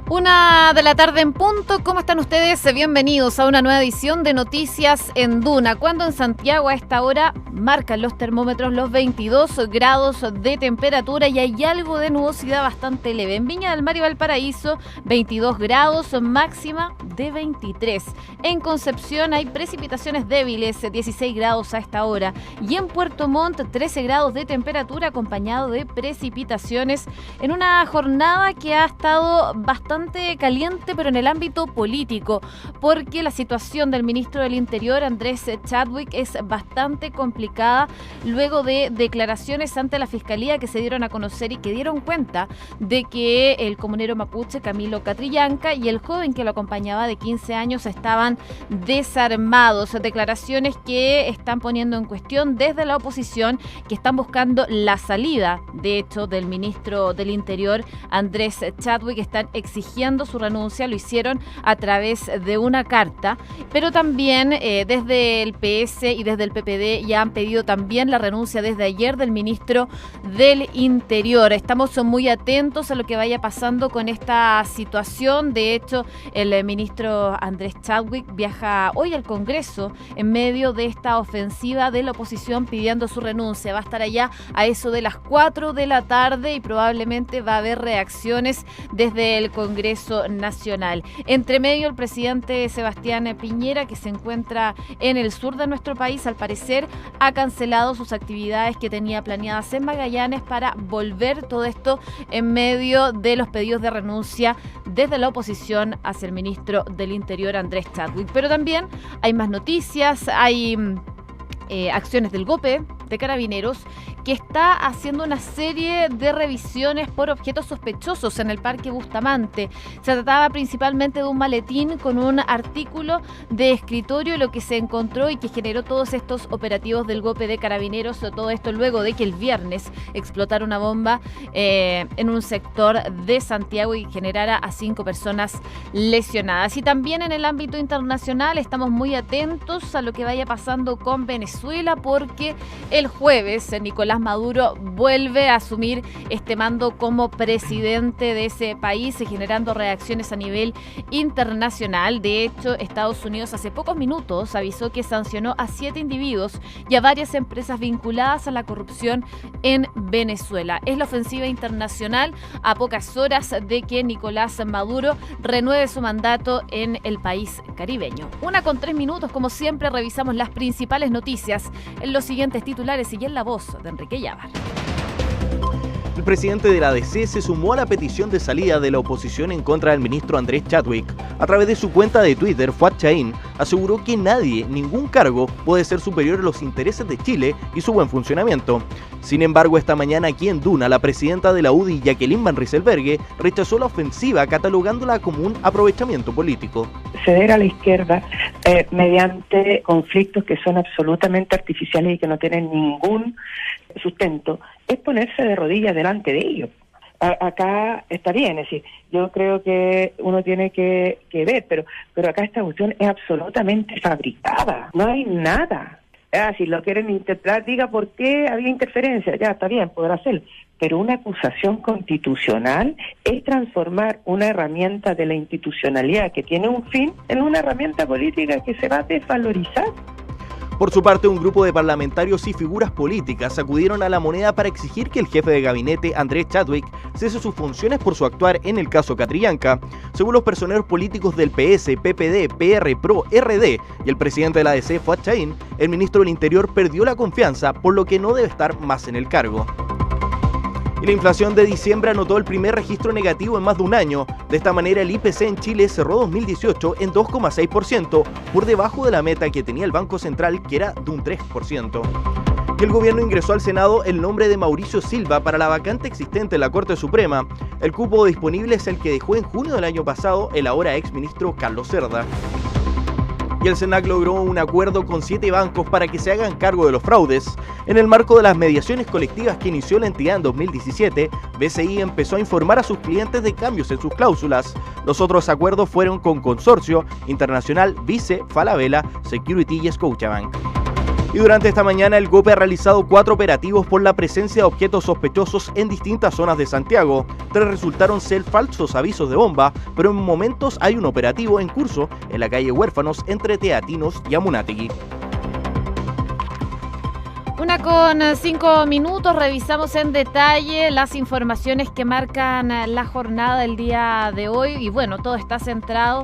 Una de la tarde en punto. ¿Cómo están ustedes? Bienvenidos a una nueva edición de Noticias en Duna. Cuando en Santiago a esta hora marcan los termómetros los 22 grados de temperatura y hay algo de nubosidad bastante leve. En Viña del Mar y Valparaíso, 22 grados, máxima de 23. En Concepción hay precipitaciones débiles, 16 grados a esta hora. Y en Puerto Montt, 13 grados de temperatura acompañado de precipitaciones en una jornada que ha estado bastante caliente, pero en el ámbito político, porque la situación del ministro del Interior, Andrés Chadwick, es bastante complicada luego de declaraciones ante la Fiscalía que se dieron a conocer y que dieron cuenta de que el comunero mapuche Camilo Catrillanca y el joven que lo acompañaba de 15 años estaban desarmados. Declaraciones que están poniendo en cuestión desde la oposición, que están buscando la salida, de hecho, del ministro del Interior, Andrés Chadwick. Están exigiendo su renuncia, lo hicieron a través de una carta, pero también desde el PS y desde el PPD ya han pedido también la renuncia desde ayer del ministro del Interior. Estamos muy atentos a lo que vaya pasando con esta situación. De hecho, el ministro Andrés Chadwick viaja hoy al Congreso en medio de esta ofensiva de la oposición pidiendo su renuncia. Va a estar allá a eso de las 4 de la tarde y probablemente va a haber reacciones desde el Congreso Nacional. Entre medio, el presidente Sebastián Piñera, que se encuentra en el sur de nuestro país, al parecer ha cancelado sus actividades que tenía planeadas en Magallanes para volver, todo esto en medio de los pedidos de renuncia desde la oposición hacia el ministro del Interior, Andrés Chadwick. Pero también hay más noticias, hay acciones del GOPE de Carabineros, que está haciendo una serie de revisiones por objetos sospechosos en el Parque Bustamante. Se trataba principalmente de un maletín con un artículo de escritorio, lo que se encontró y que generó todos estos operativos del GOPE de Carabineros. Todo esto luego de que el viernes explotara una bomba en un sector de Santiago y generara a 5 personas lesionadas. Y también en el ámbito internacional estamos muy atentos a lo que vaya pasando con Venezuela, porque el jueves Nicolás Maduro vuelve a asumir este mando como presidente de ese país, generando reacciones a nivel internacional. De hecho, Estados Unidos hace pocos minutos avisó que sancionó a 7 individuos y a varias empresas vinculadas a la corrupción en Venezuela. Es la ofensiva internacional a pocas horas de que Nicolás Maduro renueve su mandato en el país caribeño. 1:03, como siempre, revisamos las principales noticias en los siguientes titulares y en la voz de Enrique Llávar. El presidente de la ADC se sumó a la petición de salida de la oposición en contra del ministro Andrés Chadwick. A través de su cuenta de Twitter, Fuad Chaín aseguró que nadie, ningún cargo, puede ser superior a los intereses de Chile y su buen funcionamiento. Sin embargo, esta mañana aquí en Duna, la presidenta de la UDI, Jacqueline Van Rysselberghe, rechazó la ofensiva catalogándola como un aprovechamiento político. Ceder a la izquierda mediante conflictos que son absolutamente artificiales y que no tienen ningún sustento es ponerse de rodillas delante de ellos. Acá está bien, es decir, yo creo que uno tiene que ver, pero acá esta cuestión es absolutamente fabricada, no hay nada. Si lo quieren interpretar, diga por qué había interferencia, ya está bien, podrá ser, pero una acusación constitucional es transformar una herramienta de la institucionalidad que tiene un fin en una herramienta política que se va a desvalorizar. Por su parte, un grupo de parlamentarios y figuras políticas acudieron a La Moneda para exigir que el jefe de gabinete, Andrés Chadwick, cese sus funciones por su actuar en el caso Catrillanca. Según los personeros políticos del PS, PPD, PR, PRO, RD y el presidente de la ADC, Fuad Chaín, el ministro del Interior perdió la confianza, por lo que no debe estar más en el cargo. Y la inflación de diciembre anotó el primer registro negativo en más de un año. De esta manera, el IPC en Chile cerró 2018 en 2,6%, por debajo de la meta que tenía el Banco Central, que era de un 3%. Y el gobierno ingresó al Senado el nombre de Mauricio Silva para la vacante existente en la Corte Suprema. El cupo disponible es el que dejó en junio del año pasado el ahora exministro Carlos Cerda. Y el SENAC logró un acuerdo con 7 bancos para que se hagan cargo de los fraudes. En el marco de las mediaciones colectivas que inició la entidad en 2017, BCI empezó a informar a sus clientes de cambios en sus cláusulas. Los otros acuerdos fueron con Consorcio, Internacional, Vice, Falabella, Security y Scotiabank. Y durante esta mañana el GOPE ha realizado 4 operativos por la presencia de objetos sospechosos en distintas zonas de Santiago. 3 resultaron ser falsos avisos de bomba, pero en momentos hay un operativo en curso en la calle Huérfanos entre Teatinos y Amunátegui. 1:05, revisamos en detalle las informaciones que marcan la jornada del día de hoy y bueno, todo está centrado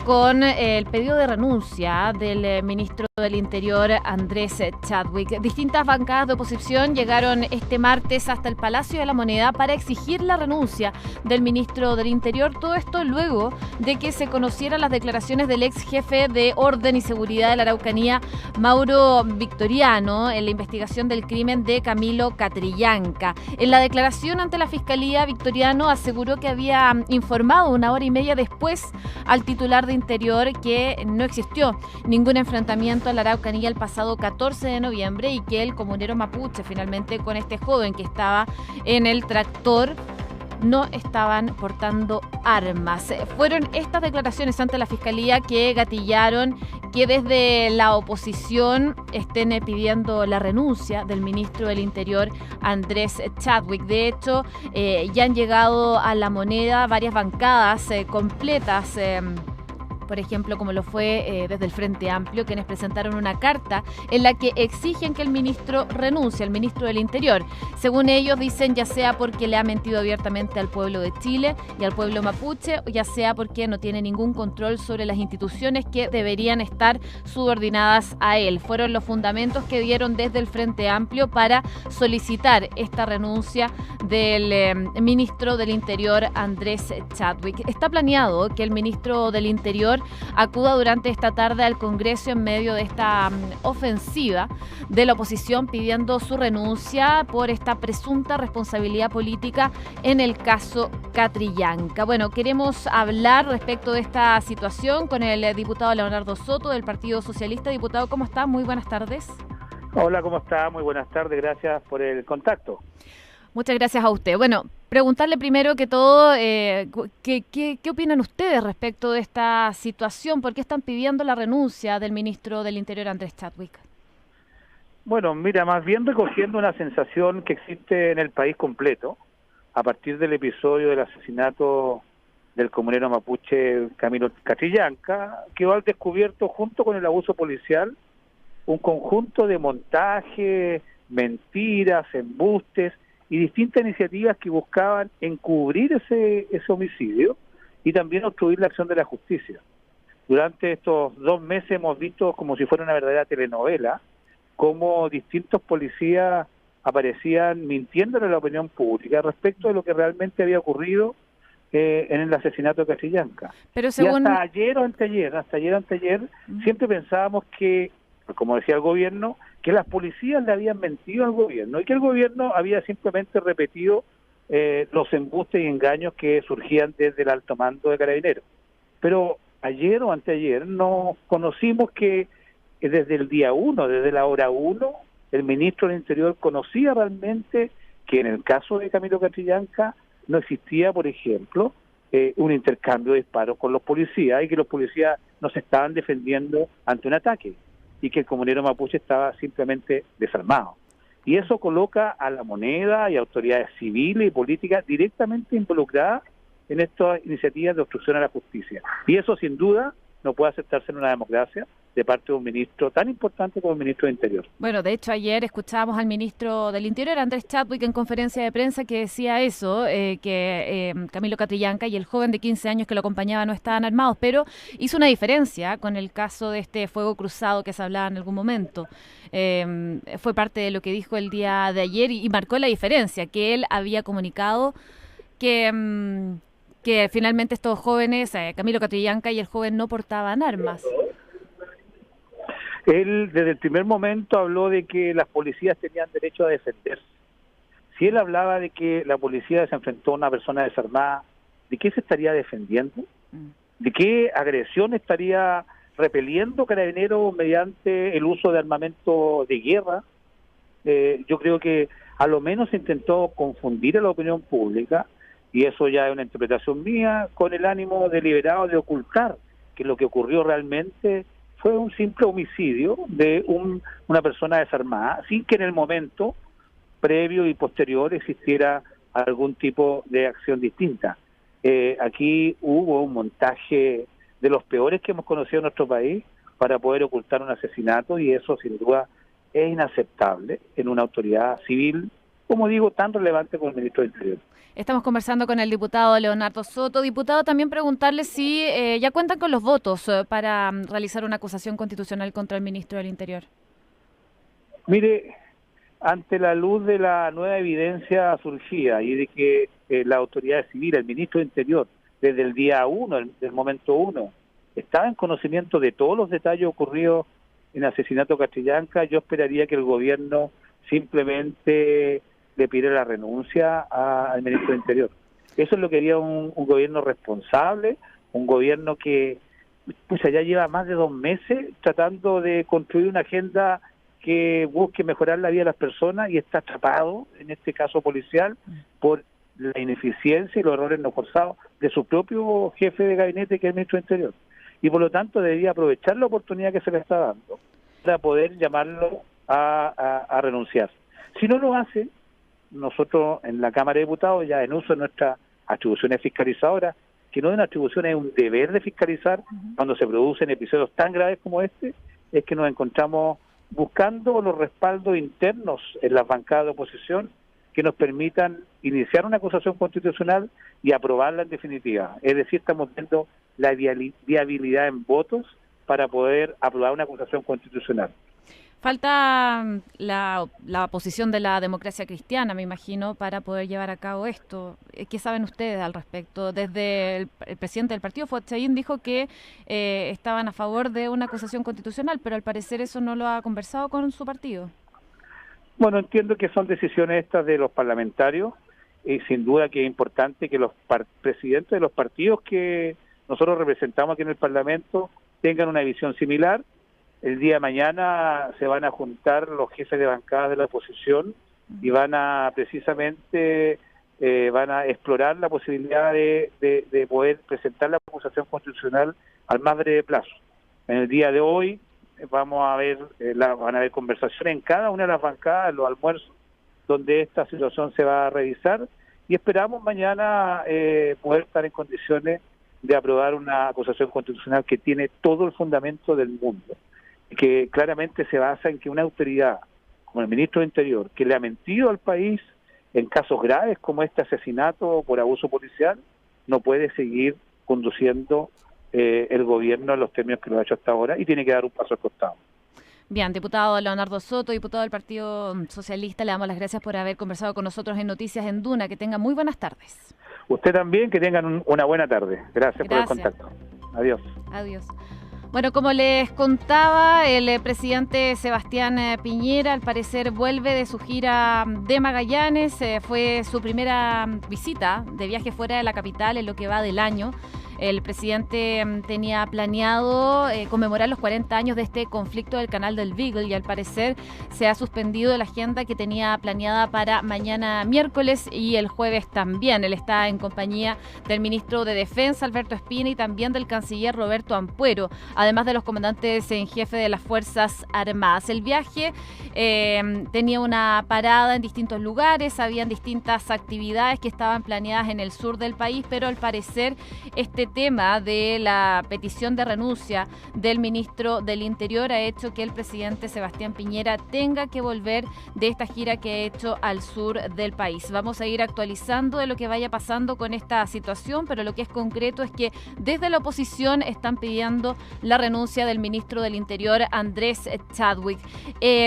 con el pedido de renuncia del ministro del Interior, Andrés Chadwick. Distintas bancadas de oposición llegaron este martes hasta el Palacio de la Moneda para exigir la renuncia del ministro del Interior. Todo esto luego de que se conocieran las declaraciones del ex jefe de Orden y Seguridad de la Araucanía, Mauro Victoriano, en la investigación del crimen de Camilo Catrillanca. En la declaración ante la Fiscalía, Victoriano aseguró que había informado 1 hora y media después al titular de Interior que no existió ningún enfrentamiento en la Araucanía el pasado 14 de noviembre y que el comunero mapuche finalmente con este joven que estaba en el tractor no estaban portando armas. Fueron estas declaraciones ante la Fiscalía que gatillaron que desde la oposición estén pidiendo la renuncia del ministro del Interior, Andrés Chadwick. De hecho, ya han llegado a La Moneda varias bancadas completas, por ejemplo, como lo fue desde el Frente Amplio, quienes presentaron una carta en la que exigen que el ministro renuncie, el ministro del Interior. Según ellos, dicen ya sea porque le ha mentido abiertamente al pueblo de Chile y al pueblo mapuche, o ya sea porque no tiene ningún control sobre las instituciones que deberían estar subordinadas a él. Fueron los fundamentos que dieron desde el Frente Amplio para solicitar esta renuncia del ministro del Interior, Andrés Chadwick. Está planeado que el ministro del Interior acuda durante esta tarde al Congreso en medio de esta ofensiva de la oposición pidiendo su renuncia por esta presunta responsabilidad política en el caso Catrillanca. Bueno, queremos hablar respecto de esta situación con el diputado Leonardo Soto del Partido Socialista. Diputado, ¿cómo está? Muy buenas tardes. Hola, ¿cómo está? Muy buenas tardes, gracias por el contacto. Muchas gracias a usted. Bueno, preguntarle primero que todo, ¿qué opinan ustedes respecto de esta situación? ¿Por qué están pidiendo la renuncia del ministro del Interior, Andrés Chadwick? Bueno, mira, más bien recogiendo una sensación que existe en el país completo, a partir del episodio del asesinato del comunero mapuche Camilo Catrillanca, quedó al descubierto, junto con el abuso policial, un conjunto de montajes, mentiras, embustes, y distintas iniciativas que buscaban encubrir ese homicidio y también obstruir la acción de la justicia. Durante estos 2 meses hemos visto, como si fuera una verdadera telenovela, cómo distintos policías aparecían mintiéndole a la opinión pública respecto de lo que realmente había ocurrido en el asesinato de Catrillanca. Pero según... Y hasta ayer o anteayer, siempre pensábamos que, como decía el gobierno, que las policías le habían mentido al gobierno y que el gobierno había simplemente repetido los embustes y engaños que surgían desde el alto mando de Carabineros. Pero ayer o anteayer nos conocimos que desde el día 1, desde la hora 1, el ministro del Interior conocía realmente que en el caso de Camilo Catrillanca no existía, por ejemplo, un intercambio de disparos con los policías y que los policías no se estaban defendiendo ante un ataque, y que el comunero mapuche estaba simplemente desarmado. Y eso coloca a La Moneda y autoridades civiles y políticas directamente involucradas en estas iniciativas de obstrucción a la justicia. Y eso, sin duda, no puede aceptarse en una democracia de parte de un ministro tan importante como el ministro de Interior. Bueno, de hecho, ayer escuchábamos al ministro del Interior, Andrés Chadwick, en conferencia de prensa que decía eso, que Camilo Catrillanca y el joven de 15 años que lo acompañaba no estaban armados, pero hizo una diferencia con el caso de este fuego cruzado que se hablaba en algún momento. Fue parte de lo que dijo el día de ayer y marcó la diferencia, que él había comunicado que finalmente estos jóvenes, Camilo Catrillanca y el joven, no portaban armas. Él desde el primer momento habló de que las policías tenían derecho a defenderse. Si él hablaba de que la policía se enfrentó a una persona desarmada, ¿de qué se estaría defendiendo? ¿De qué agresión estaría repeliendo Carabineros mediante el uso de armamento de guerra? Yo creo que a lo menos se intentó confundir a la opinión pública, y eso ya es una interpretación mía, con el ánimo deliberado de ocultar que lo que ocurrió realmente fue un simple homicidio de una persona desarmada, sin que en el momento previo y posterior existiera algún tipo de acción distinta. Aquí hubo un montaje de los peores que hemos conocido en nuestro país para poder ocultar un asesinato, y eso sin duda es inaceptable en una autoridad civil, como digo, tan relevante como el ministro del Interior. Estamos conversando con el diputado Leonardo Soto. Diputado, también preguntarle si ya cuentan con los votos para realizar una acusación constitucional contra el ministro del Interior. Mire, ante la luz de la nueva evidencia surgida y de que la autoridad civil, el ministro del Interior, desde el día 1, del momento 1, estaba en conocimiento de todos los detalles ocurridos en el asesinato de Catrillanca, yo esperaría que el gobierno simplemente le pidiera la renuncia al ministro del Interior. Eso es lo que haría un gobierno responsable, un gobierno que pues ya lleva más de 2 meses tratando de construir una agenda que busque mejorar la vida de las personas y está atrapado, en este caso policial, por la ineficiencia y los errores no forzados de su propio jefe de gabinete, que es el ministro del Interior. Y por lo tanto debería aprovechar la oportunidad que se le está dando para poder llamarlo a renunciar. Si no lo hace, nosotros en la Cámara de Diputados, ya en uso de nuestras atribuciones fiscalizadoras, que no es una atribución, es un deber de fiscalizar cuando se producen episodios tan graves como este, es que nos encontramos buscando los respaldos internos en las bancadas de oposición que nos permitan iniciar una acusación constitucional y aprobarla en definitiva. Es decir, estamos viendo la viabilidad en votos para poder aprobar una acusación constitucional. Falta la posición de la democracia cristiana, me imagino, para poder llevar a cabo esto. ¿Qué saben ustedes al respecto? Desde el presidente del partido, Fuad Chaín, dijo que estaban a favor de una acusación constitucional, pero al parecer eso no lo ha conversado con su partido. Bueno, entiendo que son decisiones estas de los parlamentarios, y sin duda que es importante que los presidentes de los partidos que nosotros representamos aquí en el Parlamento tengan una visión similar. El día de mañana se van a juntar los jefes de bancadas de la oposición y van a precisamente van a explorar la posibilidad de poder presentar la acusación constitucional al más breve plazo. En el día de hoy vamos a ver van a haber conversaciones en cada una de las bancadas, en los almuerzos, donde esta situación se va a revisar, y esperamos mañana poder estar en condiciones de aprobar una acusación constitucional que tiene todo el fundamento del mundo, que claramente se basa en que una autoridad como el ministro del Interior, que le ha mentido al país en casos graves como este asesinato por abuso policial, no puede seguir conduciendo el gobierno en los términos que lo ha hecho hasta ahora, y tiene que dar un paso al costado. Bien, diputado Leonardo Soto, diputado del Partido Socialista, le damos las gracias por haber conversado con nosotros en Noticias en Duna. Que tenga muy buenas tardes. Usted también, que tengan una buena tarde. Gracias por el contacto. Adiós. Adiós. Bueno, como les contaba, el presidente Sebastián Piñera al parecer vuelve de su gira de Magallanes. Fue su primera visita de viaje fuera de la capital en lo que va del año. El presidente tenía planeado conmemorar los 40 años de este conflicto del Canal del Beagle, y al parecer se ha suspendido la agenda que tenía planeada para mañana miércoles y el jueves también. Él está en compañía del ministro de Defensa, Alberto Espina, y también del canciller Roberto Ampuero, además de los comandantes en jefe de las Fuerzas Armadas. El viaje tenía una parada en distintos lugares, habían distintas actividades que estaban planeadas en el sur del país, pero al parecer este tema de la petición de renuncia del ministro del Interior ha hecho que el presidente Sebastián Piñera tenga que volver de esta gira que ha hecho al sur del país. Vamos a ir actualizando de lo que vaya pasando con esta situación, pero lo que es concreto es que desde la oposición están pidiendo la renuncia del ministro del Interior, Andrés Chadwick.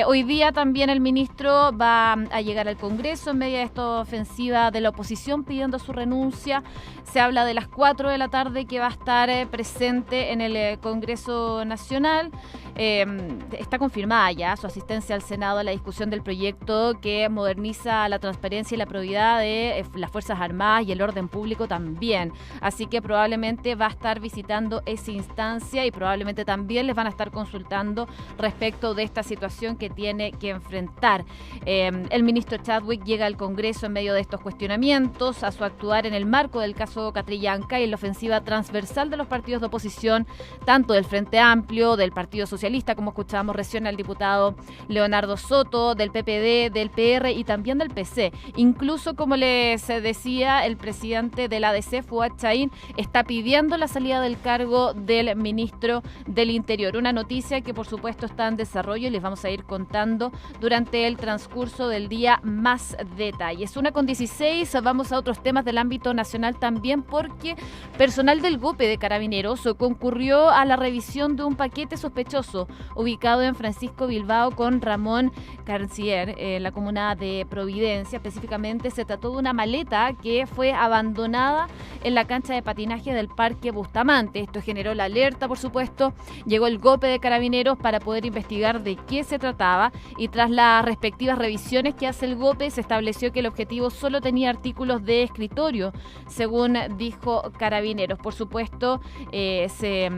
Hoy día también el ministro va a llegar al Congreso en medio de esta ofensiva de la oposición pidiendo su renuncia. Se habla de las 4 de la tarde que va a estar presente en el Congreso Nacional. Está confirmada ya su asistencia al Senado a la discusión del proyecto que moderniza la transparencia y la probidad de las Fuerzas Armadas y el orden público también. Así que probablemente va a estar visitando esa instancia y probablemente también les van a estar consultando respecto de esta situación que tiene que enfrentar. El ministro Chadwick llega al Congreso en medio de estos cuestionamientos a su actuar en el marco del caso Catrillanca y en la ofensiva transversal de los partidos de oposición, tanto del Frente Amplio, del Partido Socialista, como escuchábamos recién al diputado Leonardo Soto, del PPD, del PR y también del PC. Incluso, como les decía, el presidente de la ADC, Fuad Chahín, está pidiendo la salida del cargo del ministro del Interior. Una noticia que, por supuesto, está en desarrollo y les vamos a ir contando durante el transcurso del día más detalles. 1:16, vamos a otros temas del ámbito nacional también, porque personal del GOPE de Carabineros concurrió a la revisión de un paquete sospechoso ubicado en Francisco Bilbao con Ramón Carcier, en la comuna de Providencia. Específicamente se trató de una maleta que fue abandonada en la cancha de patinaje del Parque Bustamante. Esto generó la alerta, por supuesto. Llegó el GOPE de Carabineros para poder investigar de qué se trataba, y tras las respectivas revisiones que hace el GOPE se estableció que el objetivo solo tenía artículos de escritorio, según dijo Carabineros. Por supuesto, se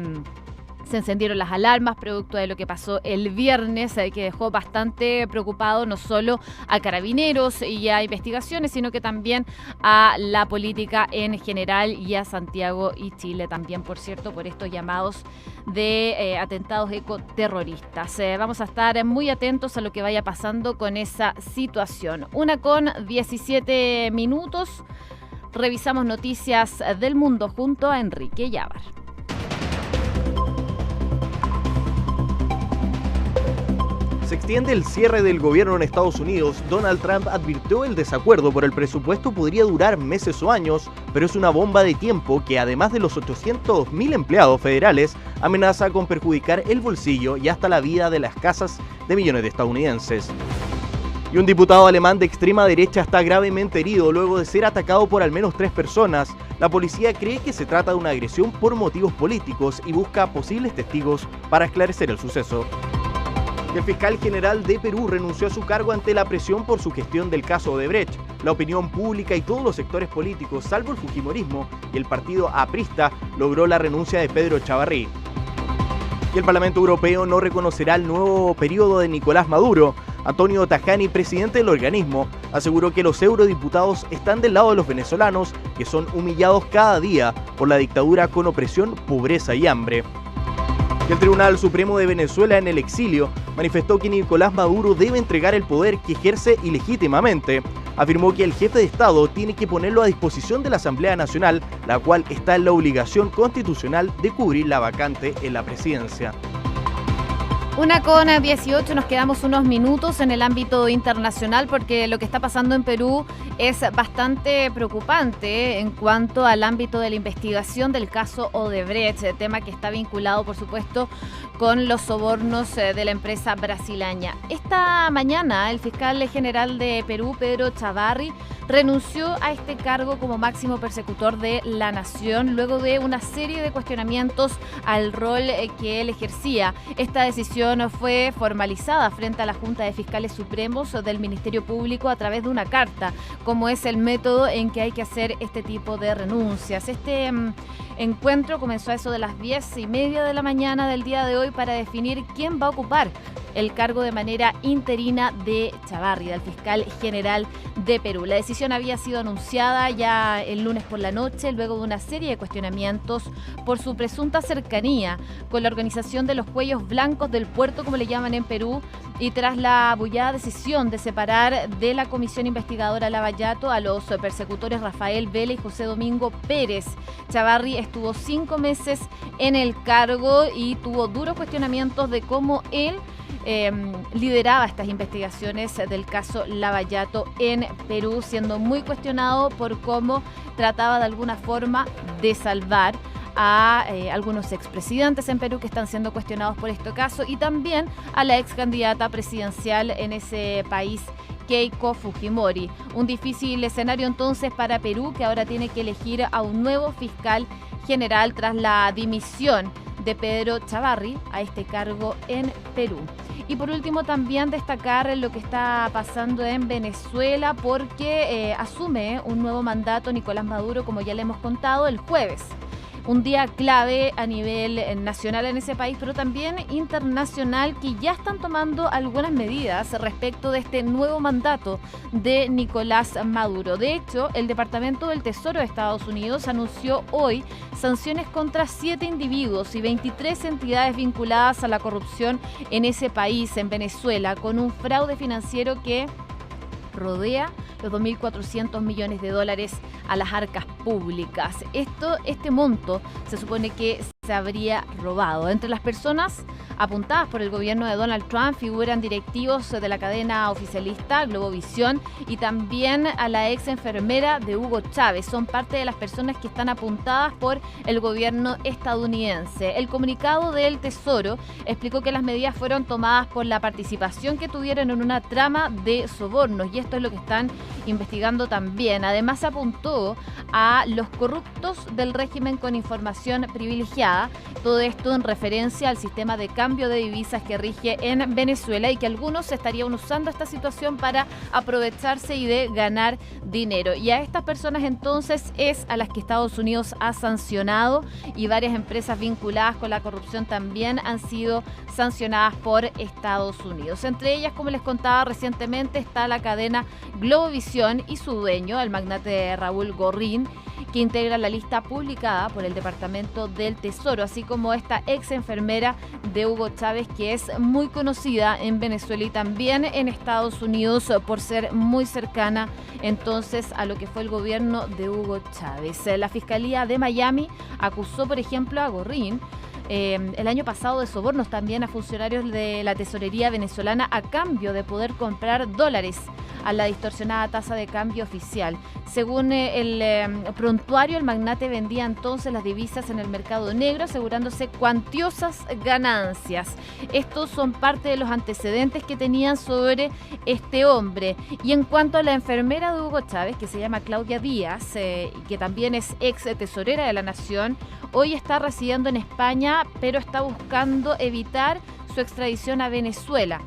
encendieron las alarmas producto de lo que pasó el viernes, que dejó bastante preocupado no solo a Carabineros y a investigaciones, sino que también a la política en general y a Santiago y Chile también, por cierto, por estos llamados de atentados ecoterroristas. Vamos a estar muy atentos a lo que vaya pasando con esa situación. 1:17. Revisamos noticias del mundo junto a Enrique Llávar. Se extiende el cierre del gobierno en Estados Unidos. Donald Trump advirtió el desacuerdo por el presupuesto podría durar meses o años, pero es una bomba de tiempo que, además de los 800.000 empleados federales, amenaza con perjudicar el bolsillo y hasta la vida de las casas de millones de estadounidenses. Y un diputado alemán de extrema derecha está gravemente herido luego de ser atacado por al menos 3 personas. La policía cree que se trata de una agresión por motivos políticos y busca posibles testigos para esclarecer el suceso. El fiscal general de Perú renunció a su cargo ante la presión por su gestión del caso Odebrecht. La opinión pública y todos los sectores políticos, salvo el fujimorismo y el partido aprista, logró la renuncia de Pedro Chavarri. Y el Parlamento Europeo no reconocerá el nuevo periodo de Nicolás Maduro. Antonio Tajani, presidente del organismo, aseguró que los eurodiputados están del lado de los venezolanos, que son humillados cada día por la dictadura con opresión, pobreza y hambre. Y el Tribunal Supremo de Venezuela, en el exilio, manifestó que Nicolás Maduro debe entregar el poder que ejerce ilegítimamente. Afirmó que el jefe de Estado tiene que ponerlo a disposición de la Asamblea Nacional, la cual está en la obligación constitucional de cubrir la vacante en la presidencia. 1:18, nos quedamos unos minutos en el ámbito internacional porque lo que está pasando en Perú es bastante preocupante en cuanto al ámbito de la investigación del caso Odebrecht, tema que está vinculado, por supuesto, con los sobornos de la empresa brasileña. Esta mañana el fiscal general de Perú, Pedro Chavarri, renunció a este cargo como máximo persecutor de la nación luego de una serie de cuestionamientos al rol que él ejercía. Esta decisión fue formalizada frente a la Junta de Fiscales Supremos del Ministerio Público a través de una carta, como es el método en que hay que hacer este tipo de renuncias. Este encuentro comenzó a eso de las 10:30 de la mañana del día de hoy para definir quién va a ocupar el cargo de manera interina de Chavarri, del fiscal general de Perú. La decisión había sido anunciada ya el lunes por la noche, luego de una serie de cuestionamientos por su presunta cercanía con la organización de los cuellos blancos del puerto, como le llaman en Perú, y tras la abullada decisión de separar de la comisión investigadora Lavallato a los persecutores Rafael Vela y José Domingo Pérez. Chavarri estuvo 5 meses en el cargo y tuvo duros cuestionamientos de cómo él lideraba estas investigaciones del caso Lavallato en Perú, siendo muy cuestionado por cómo trataba de alguna forma de salvar a algunos expresidentes en Perú que están siendo cuestionados por este caso, y también a la ex candidata presidencial en ese país, Keiko Fujimori. Un difícil escenario entonces para Perú, que ahora tiene que elegir a un nuevo fiscal general tras la dimisión de Pedro Chavarri a este cargo en Perú. Y por último también destacar lo que está pasando en Venezuela, porque asume un nuevo mandato Nicolás Maduro, como ya le hemos contado, el jueves. un día clave a nivel nacional en ese país, pero también internacional, que ya están tomando algunas medidas respecto de este nuevo mandato de Nicolás Maduro. De hecho, el Departamento del Tesoro de Estados Unidos anunció hoy sanciones contra 7 individuos y 23 entidades vinculadas a la corrupción en ese país, en Venezuela, con un fraude financiero que rodea los 2.400 millones de dólares a las arcas públicas. Este monto se supone que se habría robado. Entre las personas apuntadas por el gobierno de Donald Trump figuran directivos de la cadena oficialista Globovisión y también a la ex enfermera de Hugo Chávez. Son parte de las personas que están apuntadas por el gobierno estadounidense. El comunicado del Tesoro explicó que las medidas fueron tomadas por la participación que tuvieron en una trama de sobornos, y esto es lo que están investigando también. Además, apuntó a los corruptos del régimen con información privilegiada. Todo esto en referencia al sistema de cambio de divisas que rige en Venezuela y que algunos estarían usando esta situación para aprovecharse y de ganar dinero. Y a estas personas entonces es a las que Estados Unidos ha sancionado, y varias empresas vinculadas con la corrupción también han sido sancionadas por Estados Unidos. Entre ellas, como les contaba recientemente, está la cadena Globovisión y su dueño, el magnate Raúl Gorrín, que integra la lista publicada por el Departamento del Tesoro, así como esta ex enfermera de Hugo Chávez, que es muy conocida en Venezuela y también en Estados Unidos por ser muy cercana entonces a lo que fue el gobierno de Hugo Chávez. La Fiscalía de Miami acusó, por ejemplo, a Gorrín el año pasado de sobornos también a funcionarios de la tesorería venezolana a cambio de poder comprar dólares a la distorsionada tasa de cambio oficial. Según el prontuario, el magnate vendía entonces las divisas en el mercado negro, asegurándose cuantiosas ganancias. Estos son parte de los antecedentes que tenían sobre este hombre. Y en cuanto a la enfermera de Hugo Chávez, que se llama Claudia Díaz, y que también es ex tesorera de la Nación, hoy está residiendo en España, pero está buscando evitar su extradición a Venezuela.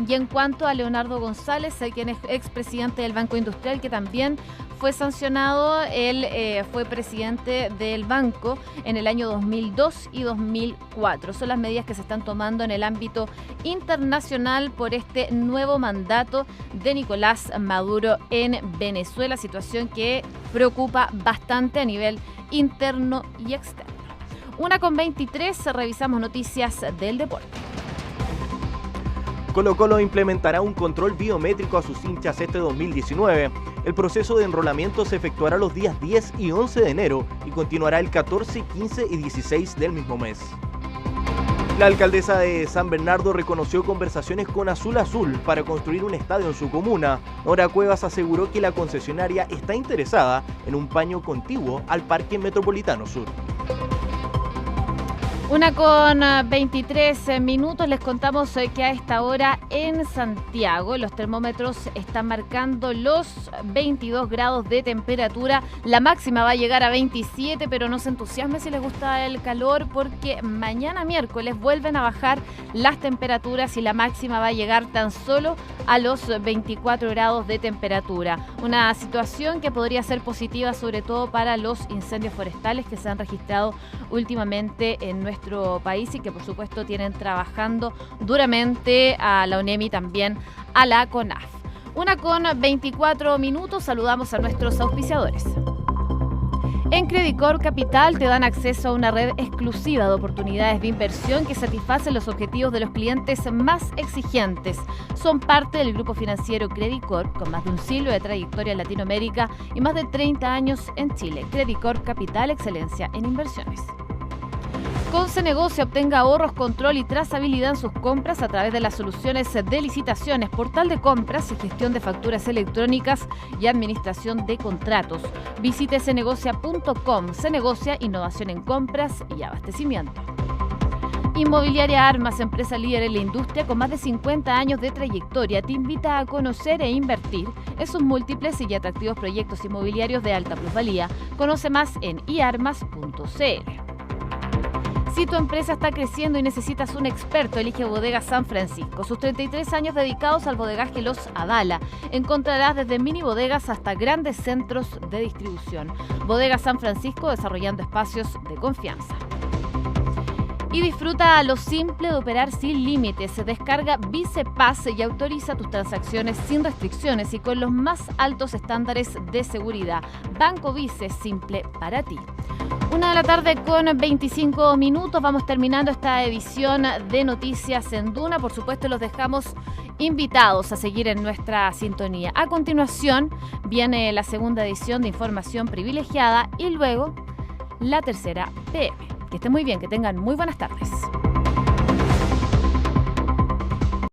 Y en cuanto a Leonardo González, quien es expresidente del Banco Industrial, que también fue sancionado, él fue presidente del banco en el año 2002 y 2004. Son las medidas que se están tomando en el ámbito internacional por este nuevo mandato de Nicolás Maduro en Venezuela, situación que preocupa bastante a nivel interno y externo. 1:23, revisamos noticias del deporte. Colo-Colo implementará un control biométrico a sus hinchas este 2019. El proceso de enrolamiento se efectuará los días 10 y 11 de enero y continuará el 14, 15 y 16 del mismo mes. La alcaldesa de San Bernardo reconoció conversaciones con Azul Azul para construir un estadio en su comuna. Nora Cuevas aseguró que la concesionaria está interesada en un paño contiguo al Parque Metropolitano Sur. 1:23, les contamos que a esta hora en Santiago los termómetros están marcando los 22 grados de temperatura. La máxima va a llegar a 27, pero no se entusiasme si les gusta el calor, porque mañana miércoles vuelven a bajar las temperaturas y la máxima va a llegar tan solo a los 24 grados de temperatura. Una situación que podría ser positiva sobre todo para los incendios forestales que se han registrado últimamente en nuestro país y que por supuesto tienen trabajando duramente a la ONEMI y también a la CONAF. 1:24, saludamos a nuestros auspiciadores. En Credicorp Capital te dan acceso a una red exclusiva de oportunidades de inversión que satisfacen los objetivos de los clientes más exigentes. Son parte del grupo financiero Credicorp, con más de un siglo de trayectoria en Latinoamérica y más de 30 años en Chile. Credicorp Capital, excelencia en inversiones. Con Cenegocia obtenga ahorros, control y trazabilidad en sus compras a través de las soluciones de licitaciones, portal de compras y gestión de facturas electrónicas y administración de contratos. Visite cenegocia.com. Cenegocia, innovación en compras y abastecimiento. Inmobiliaria Armas, empresa líder en la industria con más de 50 años de trayectoria, te invita a conocer e invertir en sus múltiples y atractivos proyectos inmobiliarios de alta plusvalía. Conoce más en iarmas.cl. Si tu empresa está creciendo y necesitas un experto, elige Bodegas San Francisco. Sus 33 años dedicados al bodegaje los avala. Encontrarás desde mini bodegas hasta grandes centros de distribución. Bodegas San Francisco, desarrollando espacios de confianza. Y disfruta lo simple de operar sin límites. Descarga Vicepass y autoriza tus transacciones sin restricciones y con los más altos estándares de seguridad. Banco Vice, simple para ti. 1:00 con 25 minutos. Vamos terminando esta edición de Noticias en Duna. Por supuesto, los dejamos invitados a seguir en nuestra sintonía. A continuación viene la segunda edición de Información Privilegiada y luego la tercera PM. Que estén muy bien, que tengan muy buenas tardes.